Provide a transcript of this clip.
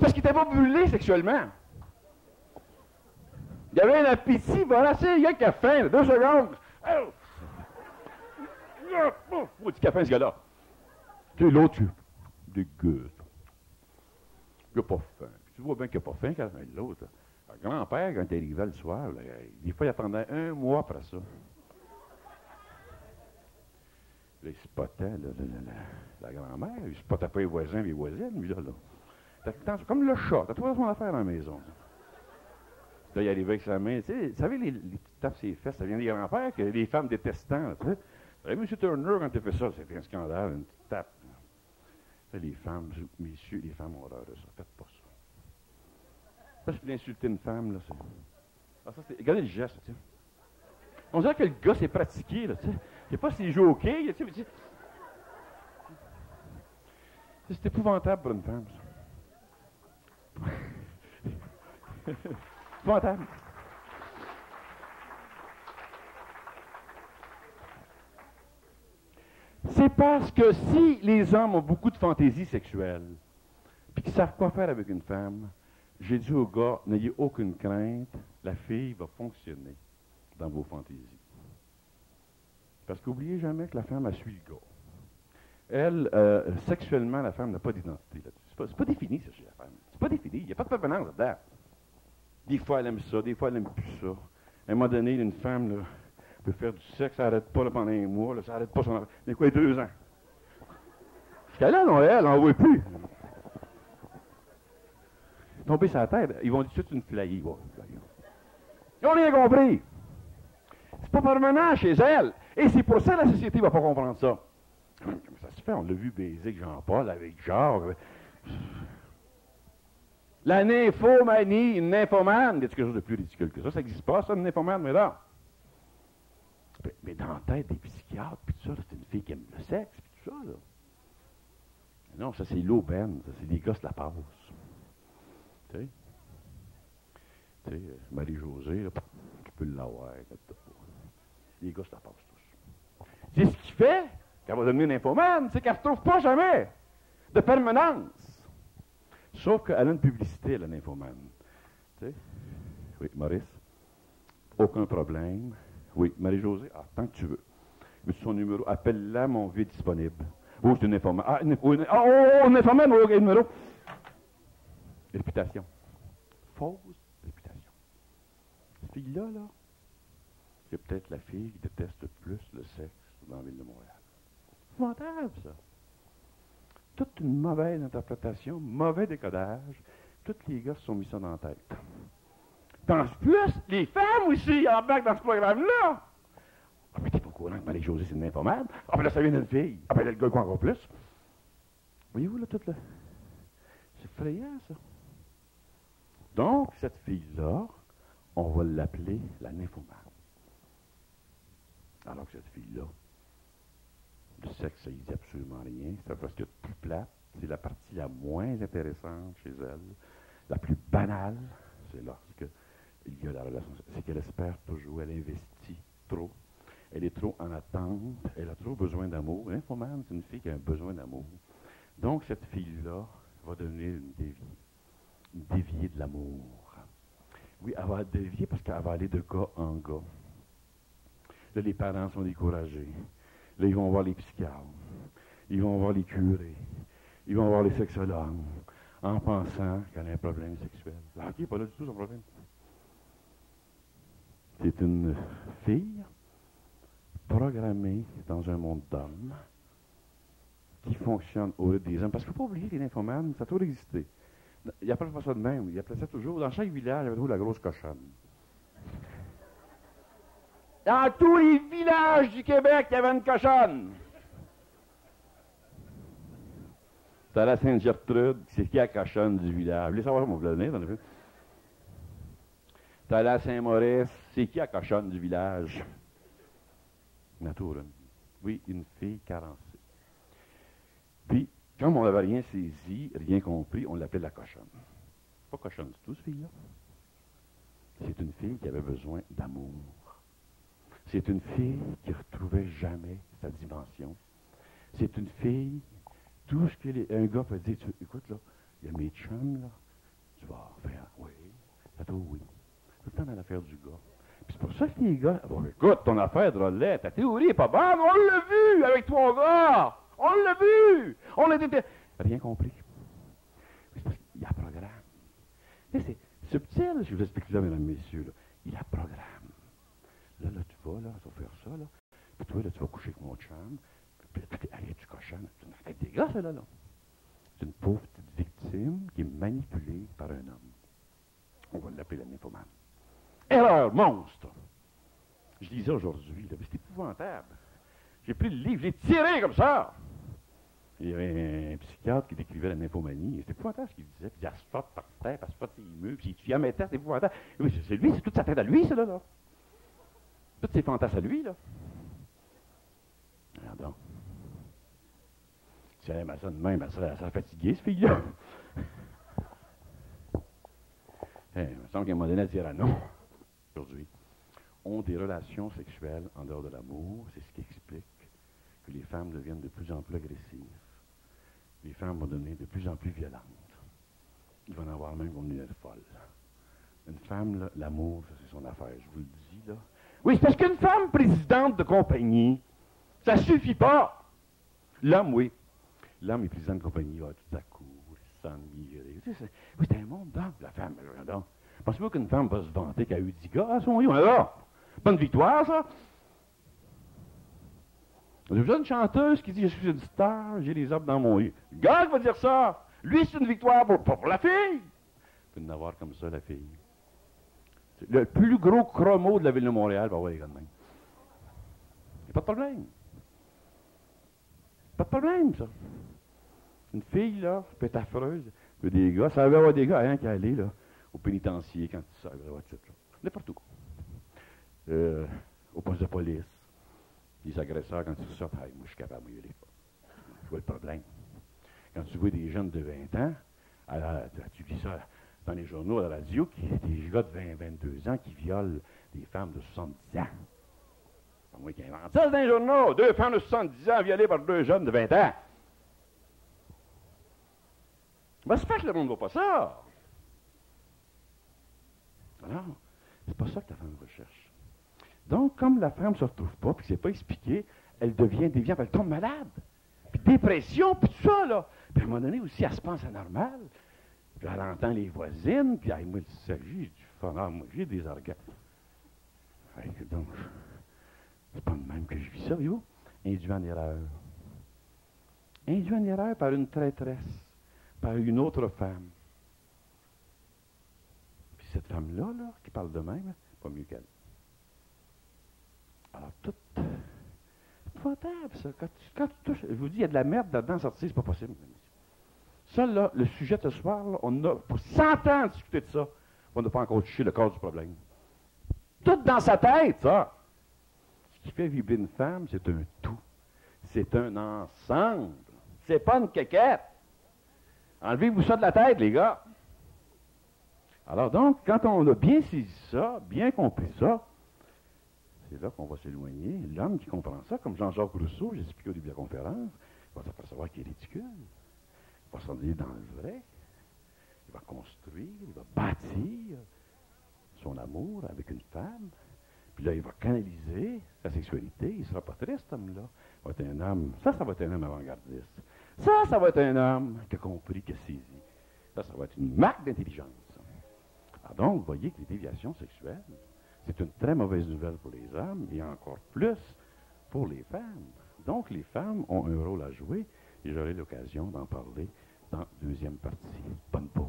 parce qu'il n'était pas brûlé sexuellement. Il y avait un appétit, voilà, c'est le gars qui a faim, 2 secondes. Oh, du café, ce gars-là. Tu sais, l'autre, tu dégueulasse. Il n'a pas faim. Tu vois bien qu'il n'a pas faim quand même l'autre. Le grand-père, quand il arrivait le soir, là, des fois, il attendait 1 mois après ça. Là, il spottait, la grand-mère. Il spottait pas les voisins et les voisines, lui, là. C'est comme le chat. T'as toujours son affaire à la maison. Là, il arrivait avec sa main. Tu sais, vous savez, les petites tapes sur les fesses, ça vient des grands-pères, que les femmes détestant. Là, tu sais. M. Turner, quand il a fait ça, c'était un scandale, une petite tape. Là, les femmes, messieurs, les femmes ont horreur de ça. Faites pas ça. Ça, c'est d'insulter une femme, là. Ah, ça, regardez le geste, tu sais. On dirait que le gars s'est pratiqué, là, tu sais. Je sais pas s'il joue au quai, tu sais. C'est épouvantable pour une femme, ça. Épouvantable. C'est parce que si les hommes ont beaucoup de fantaisies sexuelles, puis qu'ils savent quoi faire avec une femme, j'ai dit aux gars, n'ayez aucune crainte, la fille va fonctionner dans vos fantaisies. Parce qu'oubliez jamais que la femme a suivi le gars. Elle, sexuellement, la femme n'a pas d'identité là-dessus. C'est pas défini, ça, chez la femme. C'est pas défini. Il n'y a pas de permanence là-dedans. Des fois, elle aime ça, des fois, elle n'aime plus ça. À un moment donné, une femme là, peut faire du sexe, ça n'arrête pas là, pendant 1 mois, là, ça n'arrête pas son... Mais quoi, 2 ans? Parce qu'elle, elle n'en voit plus. Tomber sur la tête, ils vont dire que c'est une flaillie. Ils n'ont rien compris. C'est pas permanent chez elle. Et c'est pour ça que la société ne va pas comprendre ça. Comment ça se fait? On l'a vu baiser avec Jean-Paul, avec Jacques. La nymphomanie, une nymphomane, c'est quelque chose de plus ridicule que ça. Ça n'existe pas, ça, une nymphomane, mais là. Mais dans la tête des psychiatres, puis tout ça, c'est une fille qui aime le sexe, puis tout ça, là. Non, ça, c'est l'aubaine, ça, c'est les gosses de la passe. Tu sais, Marie-Josée, là, tu peux l'avoir. Les gosses de la passe tous. C'est ce qui fait qu'elle va devenir nymphomane, c'est qu'elle ne retrouve pas jamais de permanence. Sauf qu'elle a une publicité, la nymphomane. Tu sais? Oui, Maurice? Aucun problème. Oui, Marie-Josée? Ah, tant que tu veux. Mais son numéro, appelle-la, mon vieux disponible. Oh, c'est une nymphomane. Ah, une nymphomane, oh, quel numéro? Réputation. Fausse réputation. Cette fille-là, là, c'est peut-être la fille qui déteste le plus le sexe dans la ville de Montréal. C'est épouvantable, ça. Toute une mauvaise interprétation, mauvais décodage. Tous les gars se sont mis ça dans la tête. En plus, les femmes aussi embarquent dans ce programme-là. Ah, mais t'es pas au courant que Marie-Josée, c'est une nymphomane? Ah, ben là, ça vient d'une fille. Ah, ben là, le gars, quoi encore plus? Voyez-vous, là, tout là? C'est effrayant, ça. Donc, cette fille-là, on va l'appeler la nymphomane. Alors que cette fille-là, le sexe, ça ne dit absolument rien. C'est parce que plus plate, c'est la partie la moins intéressante chez elle, la plus banale, c'est lorsque il y a la relation. C'est qu'elle espère toujours, elle investit trop. Elle est trop en attente, elle a trop besoin d'amour. Nymphomane, c'est une fille qui a un besoin d'amour. Donc, cette fille-là va devenir une déviée de l'amour. Oui, elle va dévier parce qu'elle va aller de gars en gars. Là, les parents sont découragés. Là, ils vont voir les psychiatres. Ils vont voir les curés. Ils vont voir les sexologues en pensant qu'elle a un problème sexuel. Là, OK, pas là du tout son problème. C'est une fille programmée dans un monde d'hommes qui fonctionne au rythme des hommes. Parce qu'il ne faut pas oublier que les nymphomanes, ça a toujours existé. Il n'appelle pas ça de même. Il appelait ça toujours, dans chaque village, il y avait toujours la grosse cochonne. Dans tous les villages du Québec, il y avait une cochonne. C'était la Sainte-Gertrude, c'est qui la cochonne du village? Vous voulez savoir comment vous le donner, dans le film? T'as la Saint-Maurice, c'est qui la cochonne du village? Nature. Oui, une fille carencée. Puis, comme on n'avait rien saisi, rien compris, on l'appelait la cochonne. Pas cochonne du tout, cette fille-là. C'est une fille qui avait besoin d'amour. C'est une fille qui ne retrouvait jamais sa dimension. C'est une fille, tout ce qu'un gars peut dire, écoute là, il y a mes chums là, tu vas faire? Oui. Oui. Tout le temps dans l'affaire du gars. Puis c'est pour ça que les gars, bon, écoute, ton affaire de relais, ta théorie n'est pas bonne, on l'a vu avec ton gars! On l'a vu! On l'a dit. Rien compris. C'est parce qu'il y a un programme. Tu sais, c'est subtil, je vous explique ça, mesdames et messieurs. Là. Il y a un programme. Là, tu vas, là, tu vas faire ça, là. Puis toi, là, tu vas coucher avec mon chum. Puis, allez, tu cochonnes. C'est une tête des gars, ça, là. C'est une pauvre petite victime qui est manipulée par un homme. On va l'appeler la nymphomane. Erreur monstre! Je lis ça aujourd'hui, là, mais c'est épouvantable. J'ai pris le livre, je l'ai tiré comme ça! Il y avait un psychiatre qui décrivait la nymphomanie. C'était épouvantable ce qu'il disait. Puis il asphalt par terre, puis asphalt ses murs, puis il mettait, c'est épouvantable. Oui, c'est lui, c'est toute sa tête à lui, ça, là. Toutes ses fantasmes à lui, là. Alors donc. Si elle aimait ça de même, elle serait fatiguée, ce fille-là. Il me semble qu'à un moment donné, elle dira non. Aujourd'hui, ont des relations sexuelles en dehors de l'amour. C'est ce qui explique que les femmes deviennent de plus en plus agressives. Les femmes vont devenir de plus en plus violentes. Il va en avoir même qui vont devenir folles. Une femme, là, l'amour, ça, c'est son affaire, je vous le dis, là. Oui, c'est parce qu'une femme présidente de compagnie, ça suffit pas. L'homme, oui. L'homme est président de compagnie, il va tout à coup, il s'ennuie. Oui, c'est un monde d'hommes, la femme. Pensez-vous qu'une femme va se vanter qu'elle a eu 10 gars à son lit? Là, bonne victoire, ça. J'ai vu une chanteuse qui dit « Je suis une star, j'ai les arbres dans mon lit ». Le gars qui va dire ça, lui, c'est une victoire pour la fille. Il peut en avoir comme ça, la fille. Le plus gros chromo de la ville de Montréal va avoir les gars de même. Il n'y a pas de problème. Pas de problème, ça. Une fille, là, peut être affreuse. Il y a des gars, ça va avoir des gars, rien qu'à aller, là, au pénitencier quand tu sors, etc. N'importe où. Au poste de police. Les agresseurs, quand tu sors, hey, moi, je suis capable de y aller. Je vois le problème. Quand tu vois des jeunes de 20 ans, alors, tu lis ça dans les journaux, à la radio, des gars de 20, 22 ans qui violent des femmes de 70 ans. C'est moi qui invente ça dans les journaux. 2 femmes de 70 ans violées par 2 jeunes de 20 ans. Ben, c'est pas que le monde ne voit pas ça. Alors, c'est pas ça que la femme recherche. Donc, comme la femme ne se retrouve pas, puis que c'est pas expliqué, elle devient déviante, elle tombe malade. Puis dépression, puis tout ça, là. Puis à un moment donné aussi, elle se pense anormale. Puis elle entend les voisines, puis moi, il s'agit du fun. Ah, moi, j'ai des organes. Donc, c'est pas de même que je vis ça, voyez-vous? Induit en erreur. Induit en erreur par une traîtresse, par une autre femme. Puis cette femme-là, là, qui parle de même, pas mieux qu'elle. Alors, tout. C'est épouvantable, ça. Quand tu touches, je vous dis, il y a de la merde là-dedans sortir, c'est pas possible. Ça, là, le sujet de ce soir, là, on a pour 100 ans à discuter de ça. On n'a pas encore touché le cause du problème. Tout dans sa tête, ça. Ce qui fait vibrer une femme, c'est un tout. C'est un ensemble. C'est pas une quéquette. Enlevez-vous ça de la tête, les gars. Alors donc, quand on a bien saisi ça, bien compris ça, c'est là qu'on va s'éloigner. L'homme qui comprend ça, comme Jean-Jacques Rousseau, j'ai expliqué au début de la conférence, il va s'apercevoir qu'il est ridicule. Il va s'en aller dans le vrai. Il va construire, il va bâtir son amour avec une femme. Puis là, il va canaliser sa sexualité. Il ne sera pas triste, cet homme-là. Il va être un homme. Ça va être un homme avant-gardiste. Ça va être un homme qui a compris, qui a saisi. Ça va être une marque d'intelligence. Alors donc, vous voyez que les déviations sexuelles, c'est une très mauvaise nouvelle pour les hommes et encore plus pour les femmes. Donc, les femmes ont un rôle à jouer et j'aurai l'occasion d'en parler dans la deuxième partie. Bonne pause.